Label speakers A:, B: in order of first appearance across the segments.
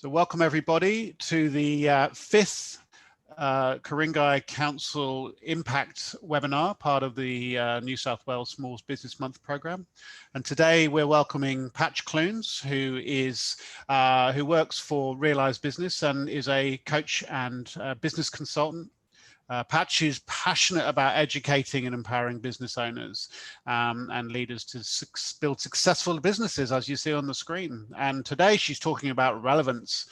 A: So welcome everybody to the fifth Ku-ring-gai Council Impact webinar, part of the New South Wales Small Business Month program. And today we're welcoming Patch Clunes, who works for Realise Business and is a coach and business consultant. Patch is passionate about educating and empowering business owners and leaders to build successful businesses, as you see on the screen. And today she's talking about relevance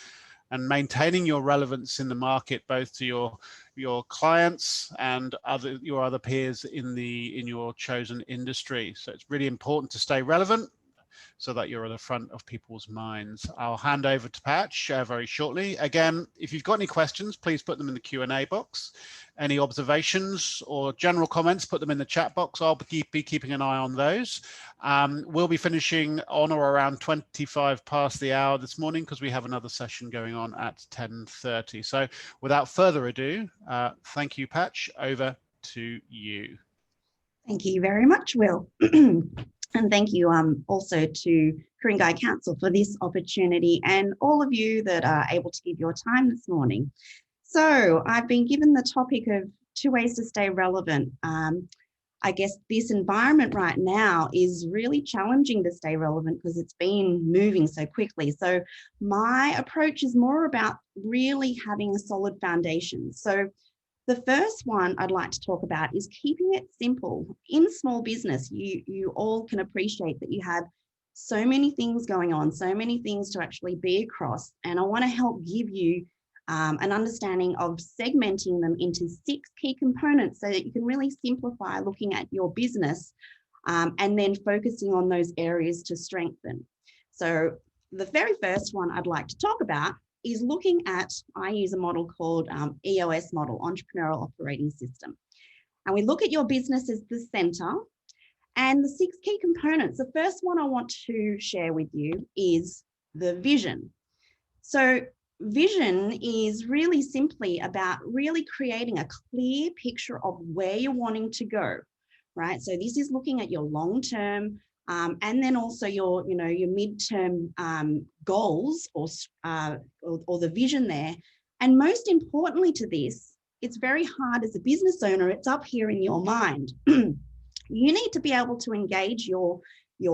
A: and maintaining your relevance in the market, both to your clients and your other peers in your chosen industry. So it's really important to stay relevant so that you're at the front of people's minds. I'll hand over to Patch very shortly. Again, if you've got any questions, please put them in the Q&A box. Any observations or general comments, put them in the chat box. I'll be keeping an eye on those. We'll be finishing on or around 25 past the hour this morning because we have another session going on at 10:30. So without further ado, thank you, Patch. Over to you.
B: Thank you very much, Will. And thank you also to Ku-ring-gai Council for this opportunity and all of you that are able to give your time this morning. So I've been given the topic of 2 ways to stay relevant. I guess this environment right now is really challenging to stay relevant because it's been moving so quickly. So my approach is more about really having a solid foundation. So the first one I'd like to talk about is keeping it simple. In small business, you all can appreciate that you have so many things going on, so many things to actually be across. And I want to help give you an understanding of segmenting them into 6 key components so that you can really simplify looking at your business and then focusing on those areas to strengthen. So the very first one I'd like to talk about is looking at, I use a model called EOS model, Entrepreneurial Operating System. And we look at your business as the center and the 6 key components. The first one I want to share with you is the vision. So vision is really simply about really creating a clear picture of where you're wanting to go, right? So this is looking at your long-term and then also your midterm goals or the vision there. And most importantly to this, it's very hard as a business owner, it's up here in your mind. You need to be able to engage your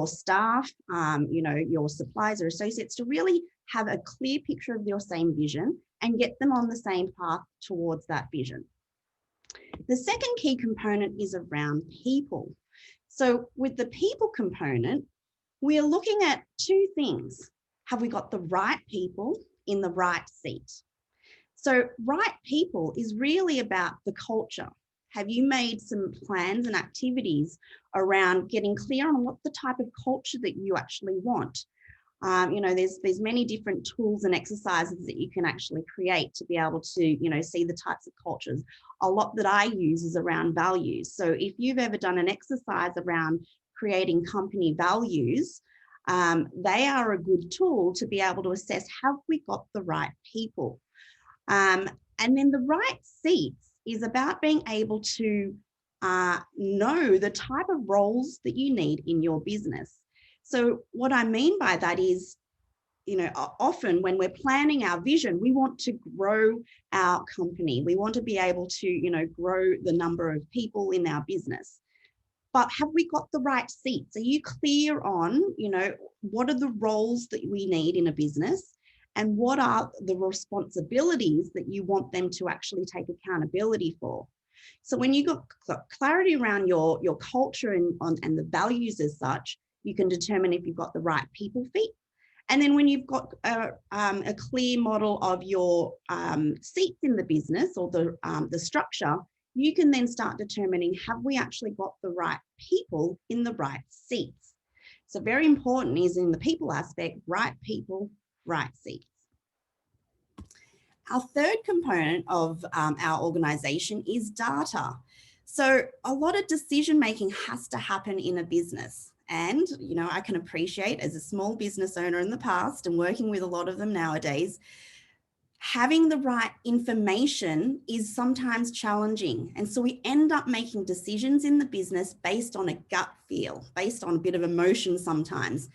B: staff, your suppliers or associates to really have a clear picture of your same vision and get them on the same path towards that vision. The second key component is around people. So with the people component, we are looking at 2 things. Have we got the right people in the right seat? So right people is really about the culture. Have you made some plans and activities around getting clear on what the type of culture that you actually want? There's many different tools and exercises that you can actually create to be able to, see the types of cultures. A lot that I use is around values. So if you've ever done an exercise around creating company values, they are a good tool to be able to assess, have we got the right people? And then the right seats is about being able to know the type of roles that you need in your business. So what I mean by that is, often when we're planning our vision, we want to grow our company. We want to be able to, grow the number of people in our business. But have we got the right seats? Are you clear on, what are the roles that we need in a business? And what are the responsibilities that you want them to actually take accountability for? So when you've got clarity around your culture and the values as such, you can determine if you've got the right people fit. And then when you've got a clear model of your seats in the business or the structure, you can then start determining, have we actually got the right people in the right seats? So very important is in the people aspect, right people, right seats. Our third component of our organization is data. So a lot of decision making has to happen in a business. And, I can appreciate as a small business owner in the past and working with a lot of them nowadays, having the right information is sometimes challenging. And so we end up making decisions in the business based on a gut feel, based on a bit of emotion sometimes.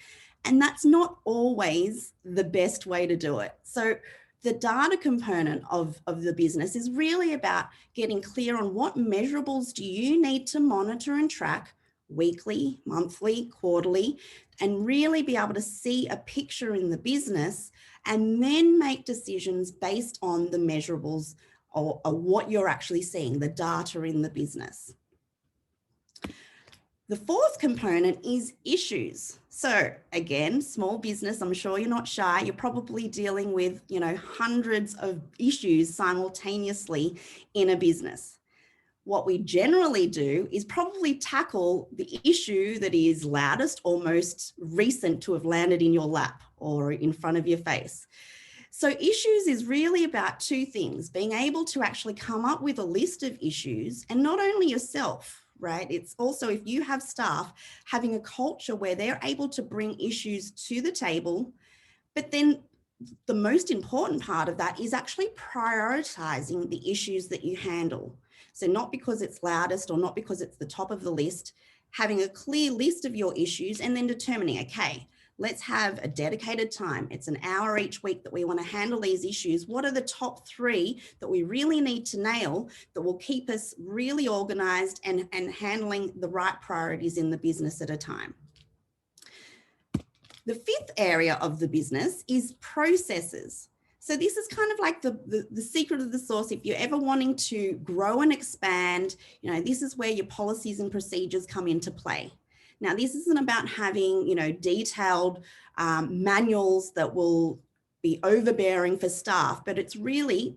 B: And that's not always the best way to do it. So the data component of the business is really about getting clear on what measurables do you need to monitor and track weekly, monthly, quarterly, and really be able to see a picture in the business and then make decisions based on the measurables or what you're actually seeing, the data in the business. The fourth component is issues. So again, small business, I'm sure you're not shy. You're probably dealing with, hundreds of issues simultaneously in a business. What we generally do is probably tackle the issue that is loudest or most recent to have landed in your lap or in front of your face. So issues is really about two things: being able to actually come up with a list of issues, and not only yourself, right? It's also, if you have staff, having a culture where they're able to bring issues to the table. But then the most important part of that is actually prioritizing the issues that you handle. So not because it's loudest or not because it's the top of the list, having a clear list of your issues and then determining, okay, let's have a dedicated time. It's an hour each week that we want to handle these issues. What are the top 3 that we really need to nail that will keep us really organized and handling the right priorities in the business at a time? The fifth area of the business is processes. So this is kind of like the secret of the sauce. If you're ever wanting to grow and expand, this is where your policies and procedures come into play. Now, this isn't about having, detailed manuals that will be overbearing for staff, but it's really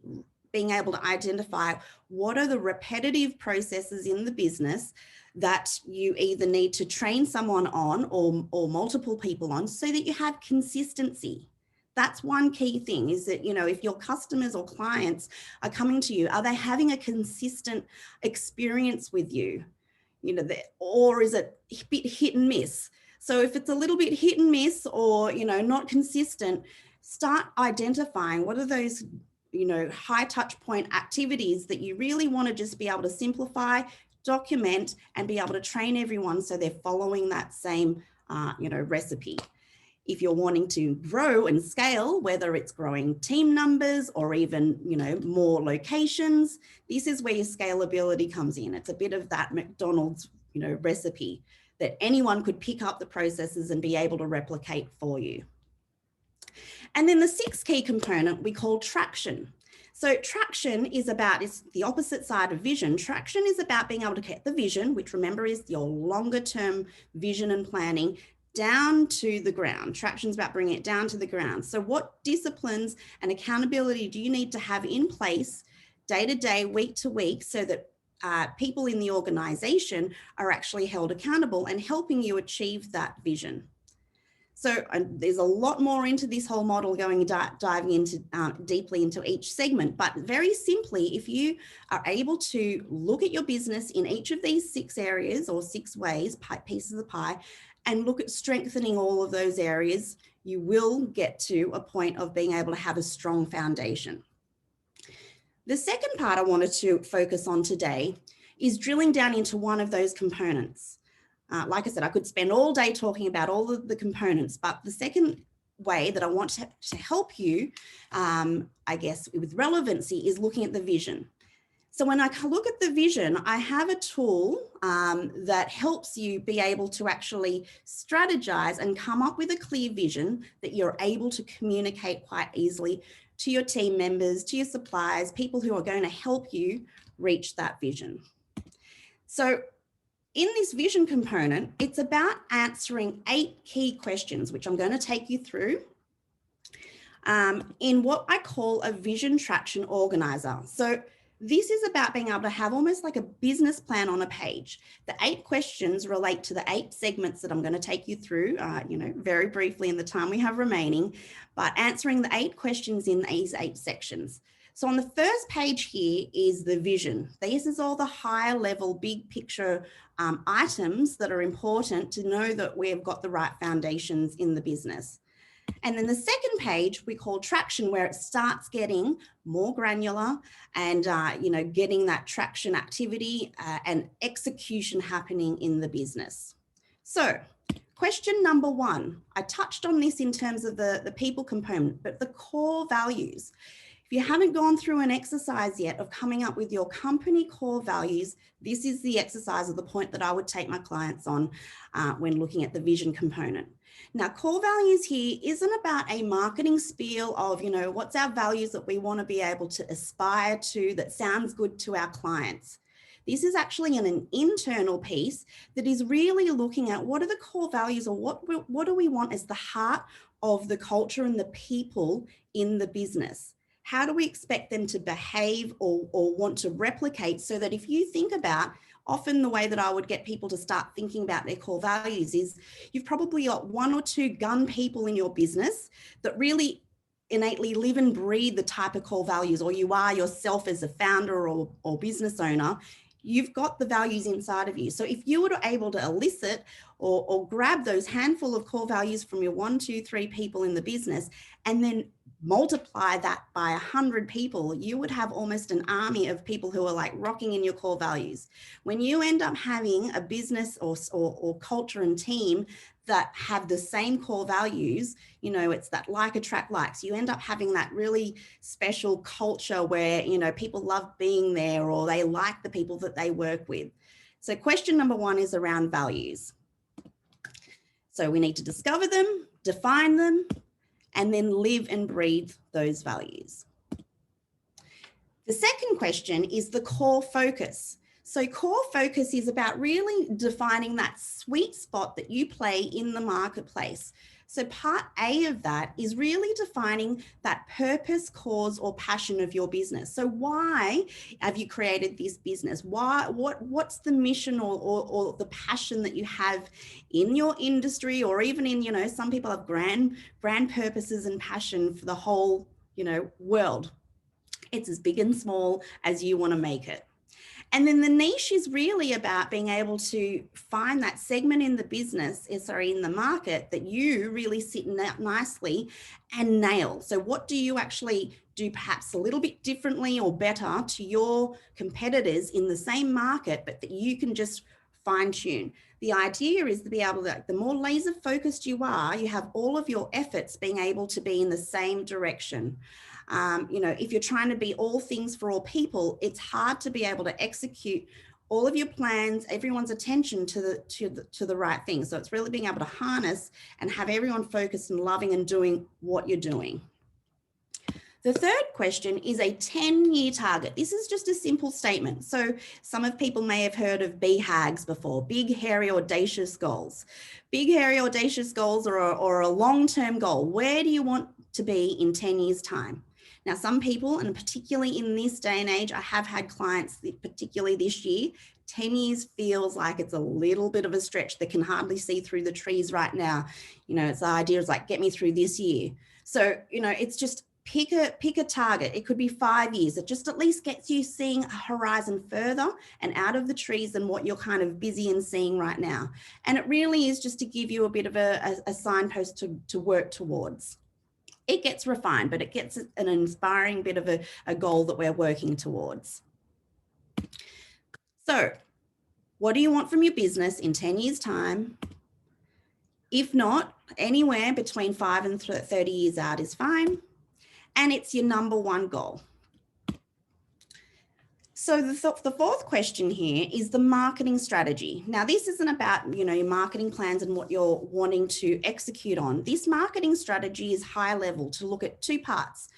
B: being able to identify what are the repetitive processes in the business that you either need to train someone on or multiple people on, so that you have consistency. That's one key thing, is that, if your customers or clients are coming to you, are they having a consistent experience with you? Or is it a bit hit and miss? So if it's a little bit hit and miss or, not consistent, start identifying what are those, high touch point activities that you really want to just be able to simplify, document, and be able to train everyone so they're following that same, recipe. If you're wanting to grow and scale, whether it's growing team numbers or even, more locations, this is where your scalability comes in. It's a bit of that McDonald's, recipe that anyone could pick up the processes and be able to replicate for you. And then the 6th key component we call traction. So traction is it's the opposite side of vision. Traction is about being able to get the vision, which remember is your longer term vision and planning, down to the ground. Traction is about bringing it down to the ground. So what disciplines and accountability do you need to have in place day to day, week to week, so that people in the organization are actually held accountable and helping you achieve that vision? So there's a lot more into this whole model, diving into deeply into each segment, but very simply, if you are able to look at your business in each of these 6 areas or 6 ways, pieces of the pie, and look at strengthening all of those areas, you will get to a point of being able to have a strong foundation. The second part I wanted to focus on today is drilling down into one of those components. Like I said, I could spend all day talking about all of the components, but the second way that I want to help you, I guess, with relevancy is looking at the vision. So when I look at the vision, I have a tool that helps you be able to actually strategize and come up with a clear vision that you're able to communicate quite easily to your team members, to your suppliers, people who are going to help you reach that vision. So in this vision component, it's about answering 8 key questions, which I'm going to take you through in what I call a vision traction organizer. So this is about being able to have almost like a business plan on a page. The 8 questions relate to the 8 segments that I'm going to take you through, very briefly in the time we have remaining, but answering the 8 questions in these 8 sections. So on the first page here is the vision. This is all the higher level, big picture items that are important to know that we've got the right foundations in the business. And then the second page we call traction, where it starts getting more granular and, getting that traction activity and execution happening in the business. So question number one, I touched on this in terms of the people component, but the core values. If you haven't gone through an exercise yet of coming up with your company core values, this is the exercise or the point that I would take my clients on when looking at the vision component. Now, core values here isn't about a marketing spiel of, what's our values that we want to be able to aspire to that sounds good to our clients. This is actually an internal piece that is really looking at what are the core values or what do we want as the heart of the culture and the people in the business. How do we expect them to behave or want to replicate so that if you think about, often the way that I would get people to start thinking about their core values is you've probably got one or two gun people in your business that really innately live and breathe the type of core values, or you are yourself as a founder or business owner. You've got the values inside of you. So if you were able to elicit or grab those handful of core values from your 1, 2, 3 people in the business and then multiply that by 100 people, you would have almost an army of people who are like rocking in your core values. When you end up having a business or culture and team that have the same core values, it's that like attract likes. You end up having that really special culture where, people love being there or they like the people that they work with. So question number one is around values. So we need to discover them, define them, and then live and breathe those values. The second question is the core focus. So core focus is about really defining that sweet spot that you play in the marketplace. So part A of that is really defining that purpose, cause, or passion of your business. So why have you created this business? What's the mission or the passion that you have in your industry, or even in, some people have brand purposes and passion for the whole, world. It's as big and small as you want to make it. And then the niche is really about being able to find that segment in the business, in the market that you really sit nicely and nail. So what do you actually do perhaps a little bit differently or better to your competitors in the same market, but that you can just fine tune? The idea is to be able to, the more laser focused you are, you have all of your efforts being able to be in the same direction. If you're trying to be all things for all people, it's hard to be able to execute all of your plans, everyone's attention to the right thing. So it's really being able to harness and have everyone focused and loving and doing what you're doing. The third question is a 10-year target. This is just a simple statement. So some of people may have heard of BHAGs before, big, hairy, audacious goals. Big, hairy, audacious goals are a long-term goal. Where do you want to be in 10 years' time? Now, some people, and particularly in this day and age, I have had clients, particularly this year, 10 years feels like it's a little bit of a stretch. They can hardly see through the trees right now. It's the idea is like, get me through this year. So, it's just pick a target. It could be 5 years. It just at least gets you seeing a horizon further and out of the trees than what you're kind of busy and seeing right now. And it really is just to give you a bit of a signpost to work towards. It gets refined, but it gets an inspiring bit of a goal that we're working towards. So what do you want from your business in 10 years' time? If not, anywhere between 5 and 30 years out is fine. And it's your number one goal. So the fourth question here is the marketing strategy. Now, this isn't about, your marketing plans and what you're wanting to execute on. This marketing strategy is high level to look at two parts.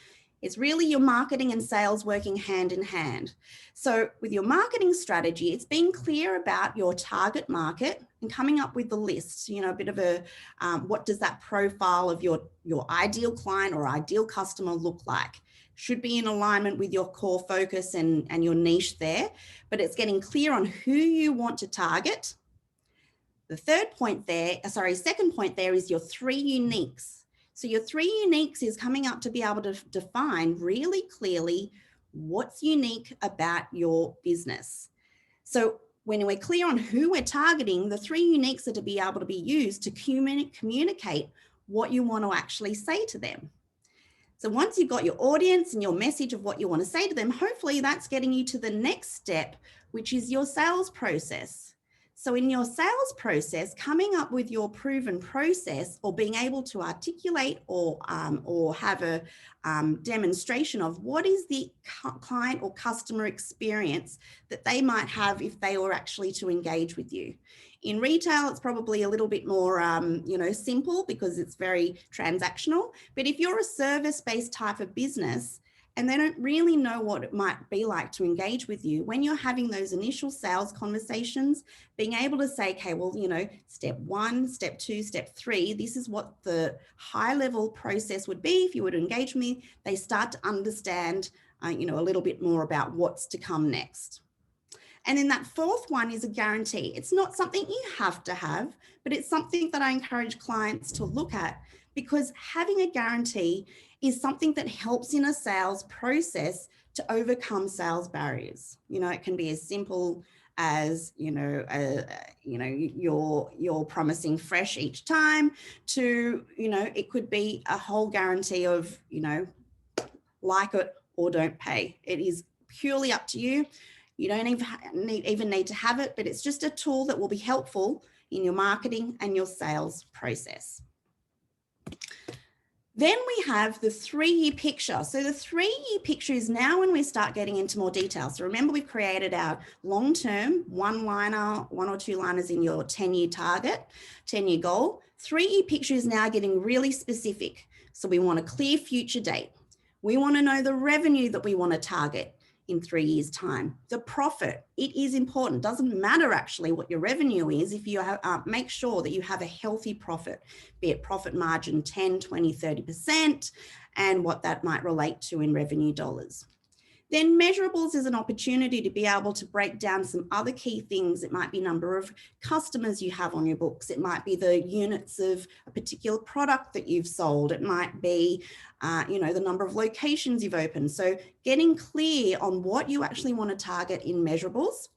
B: It's really your marketing and sales working hand in hand. So with your marketing strategy, it's being clear about your target market and coming up with the list, a bit of what does that profile of your ideal client or ideal customer look like? Should be in alignment with your core focus and your niche there, but it's getting clear on who you want to target. The second point there is your 3 uniques. So your 3 uniques is coming up to be able to define really clearly what's unique about your business. So when we're clear on who we're targeting, the 3 uniques are to be able to be used to communicate what you want to actually say to them. So once you've got your audience and your message of what you want to say to them, hopefully that's getting you to the next step, which is your sales process. So in your sales process, coming up with your proven process or being able to articulate or have a demonstration of what is the client or customer experience that they might have if they were actually to engage with you. In retail, it's probably a little bit more, simple because it's very transactional. But if you're a service-based type of business, and they don't really know what it might be like to engage with you, when you're having those initial sales conversations, being able to say, okay, well, step 1, step 2, step 3, this is what the high level process would be if you were to engage with me. They start to understand, a little bit more about what's to come next. And then that fourth one is a guarantee. It's not something you have to have, but it's something that I encourage clients to look at, because having a guarantee is something that helps in a sales process to overcome sales barriers. It can be as simple as, you're promising fresh each time to, it could be a whole guarantee of, like it or don't pay. It is purely up to you. You don't even need to have it, but it's just a tool that will be helpful in your marketing and your sales process. Then we have the 3-year picture. So the 3-year picture is now when we start getting into more detail. So remember, we've created our long-term 1-liner, 1 or 2-liners in your 10-year target, 10-year goal. 3-year picture is now getting really specific. So we want a clear future date. We want to know the revenue that we want to target in 3 years' time. The profit, it is important. Doesn't matter actually what your revenue is if you make sure that you have a healthy profit, be it profit margin 10, 20, 30%, and what that might relate to in revenue dollars. Then measurables is an opportunity to be able to break down some other key things. It might be number of customers you have on your books. It might be the units of a particular product that you've sold. It might be, the number of locations you've opened. So getting clear on what you actually want to target in measurables.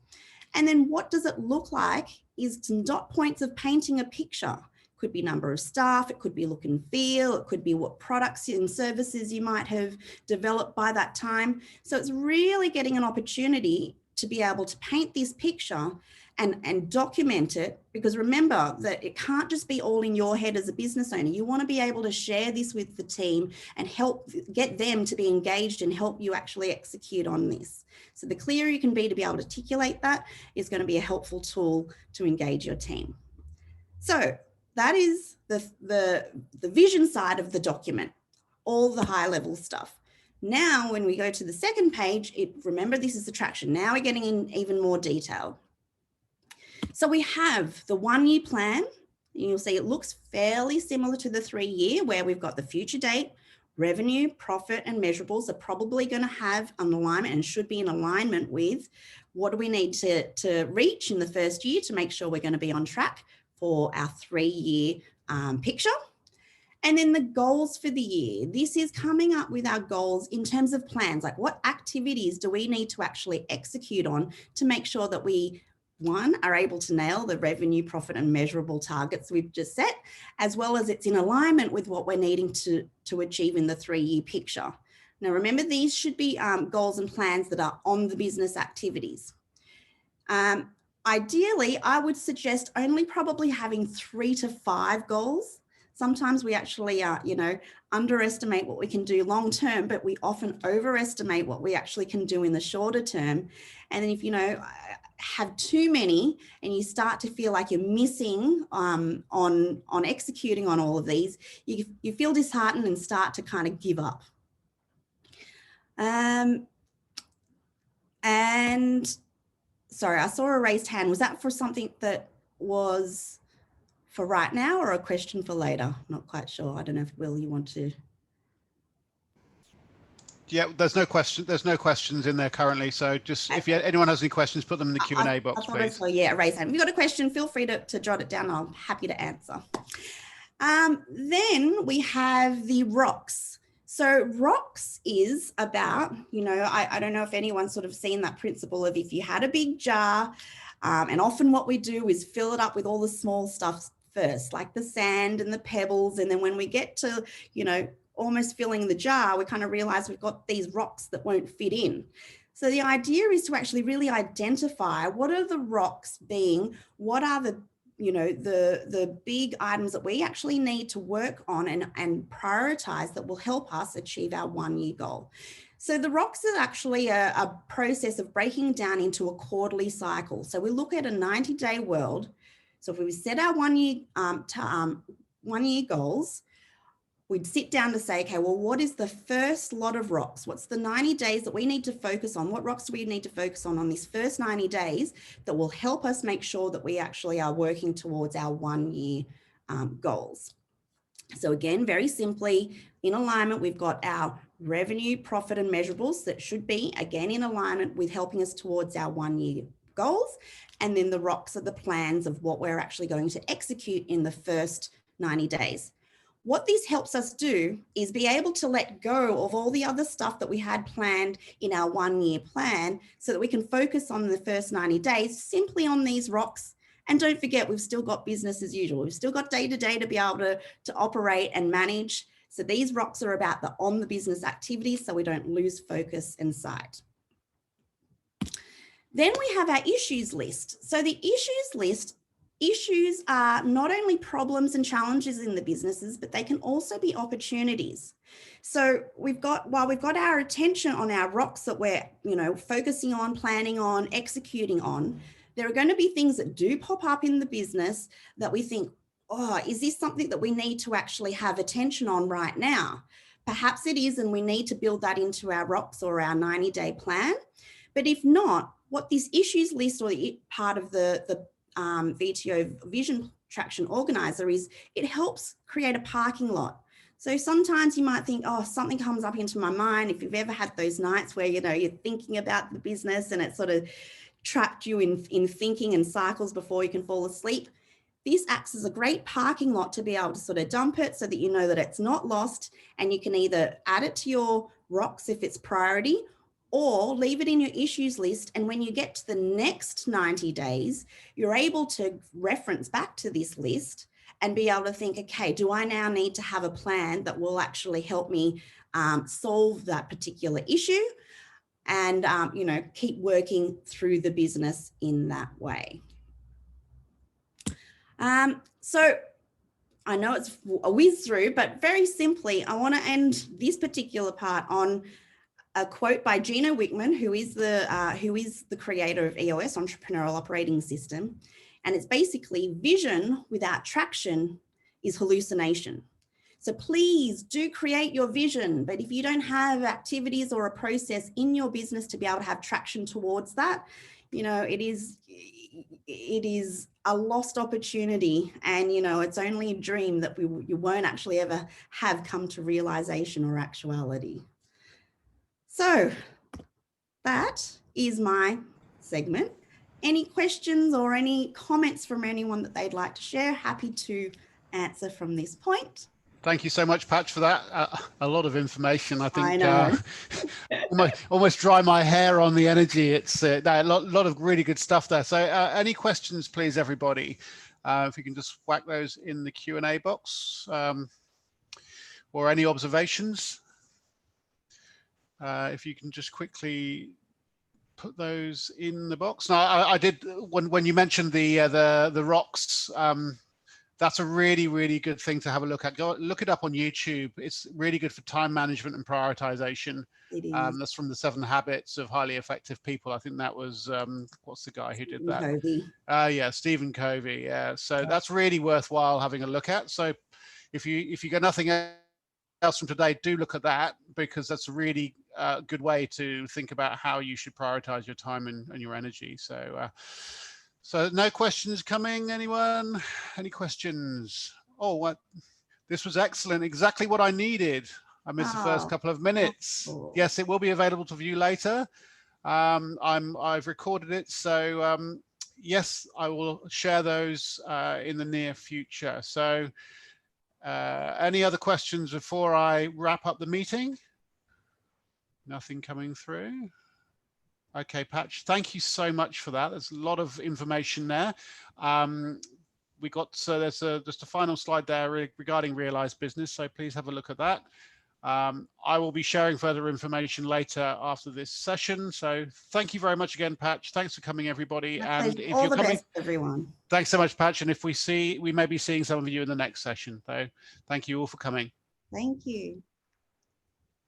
B: And then what does it look like is some dot points of painting a picture. Could be number of staff, it could be look and feel, it could be what products and services you might have developed by that time. So it's really getting an opportunity to be able to paint this picture and document it, because remember that it can't just be all in your head as a business owner. You want to be able to share this with the team and help get them to be engaged and help you actually execute on this. So the clearer you can be to be able to articulate that is going to be a helpful tool to engage your team. So that is the vision side of the document, all the high level stuff. Now, when we go to the second page, remember this is the traction. Now we're getting in even more detail. So we have the 1-year plan. You'll see it looks fairly similar to the 3-year, where we've got the future date, revenue, profit, and measurables are probably going to have an alignment and should be in alignment with what do we need to reach in the first year to make sure we're going to be on track for our 3-year picture. And then the goals for the year. This is coming up with our goals in terms of plans, like what activities do we need to actually execute on to make sure that we, 1, are able to nail the revenue, profit, and measurable targets we've just set, as well as it's in alignment with what we're needing to achieve in the 3-year picture. Now, remember, these should be goals and plans that are on the business activities. Ideally, I would suggest only probably having 3 to 5 goals. Sometimes we actually, underestimate what we can do long term, but we often overestimate what we actually can do in the shorter term. And then if, have too many and you start to feel like you're missing on executing on all of these, you feel disheartened and start to kind of give up. And sorry, I saw a raised hand. Was that for something that was for right now or a question for later? Not quite sure. I don't know if, Will, you want to.
A: Yeah, there's no questions in there currently. So just if anyone has any questions, put them in the Q&A box, please.
B: Yeah, raise hand. If you've got a question, feel free to jot it down. I'm happy to answer. Then we have the rocks. So rocks is about, I don't know if anyone's sort of seen that principle of if you had a big jar, and often what we do is fill it up with all the small stuff first, like the sand and the pebbles. And then when we get to, almost filling the jar, we kind of realize we've got these rocks that won't fit in. So the idea is to actually really identify what are the rocks being, what are the, you know, the big items that we actually need to work on and prioritize that will help us achieve our 1 year goal. So the rocks is actually a process of breaking down into a quarterly cycle. So we look at a 90-day world. So if we set our 1 year 1 year goals, we'd sit down to say, okay, well, what is the first lot of rocks? What's the 90 days that we need to focus on? What rocks do we need to focus on these first 90 days that will help us make sure that we actually are working towards our 1 year goals? So again, very simply, in alignment, we've got our revenue, profit, and measurables that should be, again, in alignment with helping us towards our 1 year goals. And then the rocks are the plans of what we're actually going to execute in the first 90 days. What this helps us do is be able to let go of all the other stuff that we had planned in our 1 year plan so that we can focus on the first 90 days simply on these rocks. And don't forget, we've still got business as usual. We've still got day to day to be able to operate and manage. So these rocks are about the on the business activities so we don't lose focus and sight. Then we have our issues list. So the issues list, issues are not only problems and challenges in the businesses, but they can also be opportunities. So while we've got our attention on our rocks that we're, you know, focusing on, planning on, executing on, there are going to be things that do pop up in the business that we think, oh, is this something that we need to actually have attention on right now? Perhaps it is, and we need to build that into our rocks or our 90-day plan. But if not, what this issues list or the part of the VTO Vision Traction Organizer is, it helps create a parking lot. So sometimes you might think, oh, something comes up into my mind. If you've ever had those nights where, you know, you're thinking about the business and it sort of trapped you in thinking and cycles before you can fall asleep, this acts as a great parking lot to be able to sort of dump it so that you know that it's not lost, and you can either add it to your rocks if it's priority, or leave it in your issues list. And when you get to the next 90 days, you're able to reference back to this list and be able to think, okay, do I now need to have a plan that will actually help me solve that particular issue? And, you know, keep working through the business in that way. So I know it's a whiz through, but very simply, I want to end this particular part on a quote by Gino Wickman, who is the creator of EOS, Entrepreneurial Operating System. And it's basically, vision without traction is hallucination. So please do create your vision, but if you don't have activities or a process in your business to be able to have traction towards that, you know, it is a lost opportunity, and, you know, it's only a dream that you won't actually ever have come to realization or actuality. So that is my segment. Any questions or any comments from anyone that they'd like to share? Happy to answer from this point.
A: Thank you so much, Patch, for that. A lot of information. I think
B: I know.
A: almost dry my hair on the energy. It's a lot of really good stuff there. So any questions, please, everybody? If you can just whack those in the Q&A box, or any observations. If you can just quickly put those in the box. Now, I did, when you mentioned the rocks, that's a really, really good thing to have a look at. Go look it up on YouTube. It's really good for time management and prioritization. That's from the 7 Habits of Highly Effective People. I think that was, what's the guy who did that?
B: Covey.
A: Yeah, Stephen Covey. Yeah, so that's really worthwhile having a look at. So if you got nothing else from today, do look at that, because that's a really good way to think about how you should prioritize your time and your energy. So so no questions coming, anyone? Any questions? Oh, what? This was excellent. Exactly what I needed. I missed the first couple of minutes.
B: Cool.
A: Yes, it will be available to view later. I've recorded it. So yes, I will share those in the near future. So any other questions before I wrap up the meeting? Nothing coming through. Okay, Patch, thank you so much for that. There's a lot of information there. We got, so there's just a final slide there regarding Realize Business, so please have a look at that. I will be sharing further information later after this session. So thank you very much again, Patch. Thanks for coming, everybody. And if
B: all
A: you're
B: the
A: coming,
B: best, everyone.
A: thanks so much, Patch. And if we may be seeing some of you in the next session. So thank you all for coming.
B: Thank you.